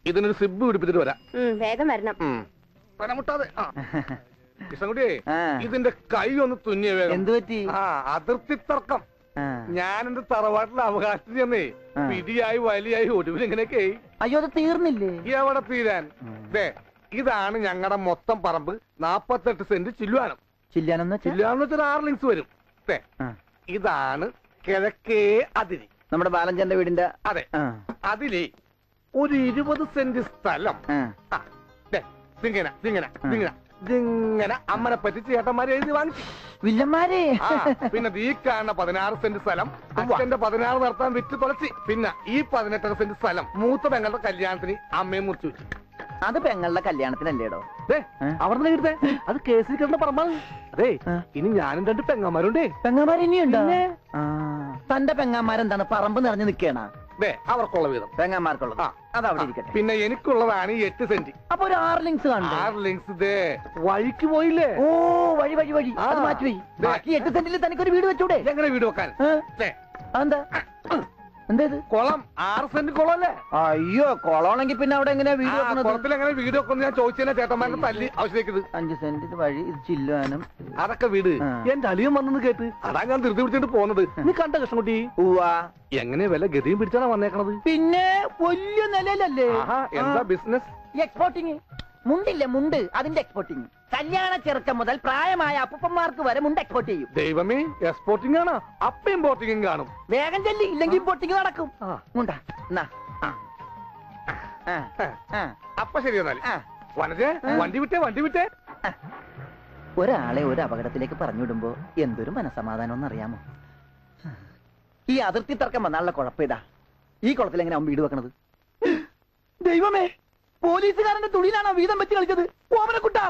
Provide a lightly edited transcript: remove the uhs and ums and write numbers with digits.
ഇതിനൊരു സിബ് പിടിപ്പിച്ചിട്ട് വരാം. വേഗം വരണം. പനമുട്ടാതെ. കൃഷ്ണൻകുട്ടിയെ, ഇതിന്റെ കൈ ഒന്ന് തുന്നിയ വേഗം. എന്ത് പറ്റി? അതിർത്തി തർക്കം. ഞാൻ എന്റെ തറവാട്ടിലെ അവകാശത്തിൽ ചെന്നേ പിടിയായി വലിയായി ഒടുവിൽ ഇങ്ങനെയൊക്കെ. അയ്യോ, അത് തീർന്നില്ലേ? എവിടെ തീരാൻ? ഇതാണ് ഞങ്ങളുടെ മൊത്തം പറമ്പ്. 48 സെന്റ് ചില്ലുവാനം. ചില്ലാനെന്ന് വെച്ചാൽ 6 ലിങ്സ് വരും. ഇതാണ് കിഴക്കേ അതിരി. നമ്മുടെ ബാലഞ്ചന്റെ വീടിന്റെ. അതെ. അതിലേ ഒരു 20 സെന്റ് സ്ഥലം ഇങ്ങനെ അമ്മനെ പറ്റി ചേട്ടന്മാരെ എഴുതി വാങ്ങിച്ചു. വില്ലന്മാരെ. പിന്നെ ഈ കാണുന്ന 16 സെന്റ് സ്ഥലം അച്ഛന്റെ 16 നടത്താൻ വിറ്റ് തുളച്ചി. പിന്നെ ഈ 18 സെന്റ് സ്ഥലം മൂത്ത പെങ്ങളുടെ കല്യാണത്തിന് അമ്മയെ മുറിച്ചു വെച്ചു. അത് പെങ്ങളുടെ കല്യാണത്തിനല്ലേടോ? അവിടെ എടുത്തേ, അത് കേസിൽ കിടന്ന പറമ്പാണ്. അതെ, ഇനി ഞാനും 2 പെങ്ങന്മാരുണ്ടേ. പെങ്ങന്മാർ ഇനിയുണ്ടോ? തന്റെ പെങ്ങന്മാരെന്താണ് പറമ്പ് നിറഞ്ഞു നിൽക്കണ? അവർക്കുള്ള വീതം പെങ്ങന്മാർക്കുള്ളത് അതവിടെ ഇരിക്കട്ടെ. പിന്നെ എനിക്കുള്ളതാണ് 8 സെന്റ്. അപ്പൊ ഒരു 6 ലിങ്സ് കാണും. 6 ലിങ്സ് വഴിക്ക് പോയില്ലേ? ഓ, വഴി വഴി വഴി. അത് മാറ്റി. ബാക്കി 8 സെന്റിൽ തനിക്കൊരു വീട് വെച്ചൂടെ? എങ്ങനെ വീട് വെക്കാൻ? എന്താ എന്തേത്? കുളം. 6 സെന്റ് കുളം അല്ലേ? അയ്യോ, കുളമാണെങ്കിൽ പിന്നെ അവിടെ എങ്ങനെയാ വീട് വെക്കുന്നത്? കുളത്തിൽ എങ്ങനെ വീട് വെക്കുന്നു ഞാൻ ചോദിച്ചതിനെ ചേട്ടന്മാരുടെ തല്ലി ആവശ്യത്തേക്ക്. 5 സെന്റ് വഴി, ഇത് ചില്ലുവാനും. അതൊക്കെ വീട്. എന്റെ അളിയൻ വന്നെന്ന് കേട്ട് അതാ ഞാൻ ധൃതി പിടിച്ചിട്ട് പോകുന്നത്. നീ കണ്ട കൃഷ്ണൻകുട്ടി? എങ്ങനെ വില ഗതിയും പിടിച്ചാണ് വന്നേക്കണത്? പിന്നെ വലിയ നിലയിലല്ലേ? എന്താ ബിസിനസ്? എക്സ്പോർട്ടിങ്. മുണ്ടില്ലേ, മുണ്ട്, അതിന്റെ എക്സ്പോർട്ടിങ്. കല്യാണ ചെറുക്കം മുതൽ പ്രായമായ അപ്പൂപ്പന്മാർക്ക് വരെ മുണ്ട് എക്സ്പോർട്ട് ചെയ്യും. ദൈവമേ, എക്സ്പോർട്ടിംഗ് ആണ്. അപ്പ ഇമ്പോർട്ടിംഗും കാണും. വേഗം ചെല്ലി, ഇല്ലെങ്കിൽ ഇമ്പോർട്ടിംഗ് നടക്കും. മുണ്ടാ. അപ്പൊ ശരി എന്നാൽ വനജേ, വണ്ടി വിട്ടേ. ഒരാളെ ഒരു അപകടത്തിലേക്ക് പറഞ്ഞുവിടുമ്പോ എന്തൊരു മനസമാധാനം അറിയാമോ? ഈ അതിർത്തി തർക്കം വന്നാലുള്ള കുഴപ്പമിതാ. ഈ കുളത്തിൽ എങ്ങനെ വീട് വെക്കണത്? ദൈവമേ, പോലീസുകാരന്റെ തുണിയിലാണോ വീതം വെച്ച് കളിച്ചത്? ഓമനക്കുട്ട.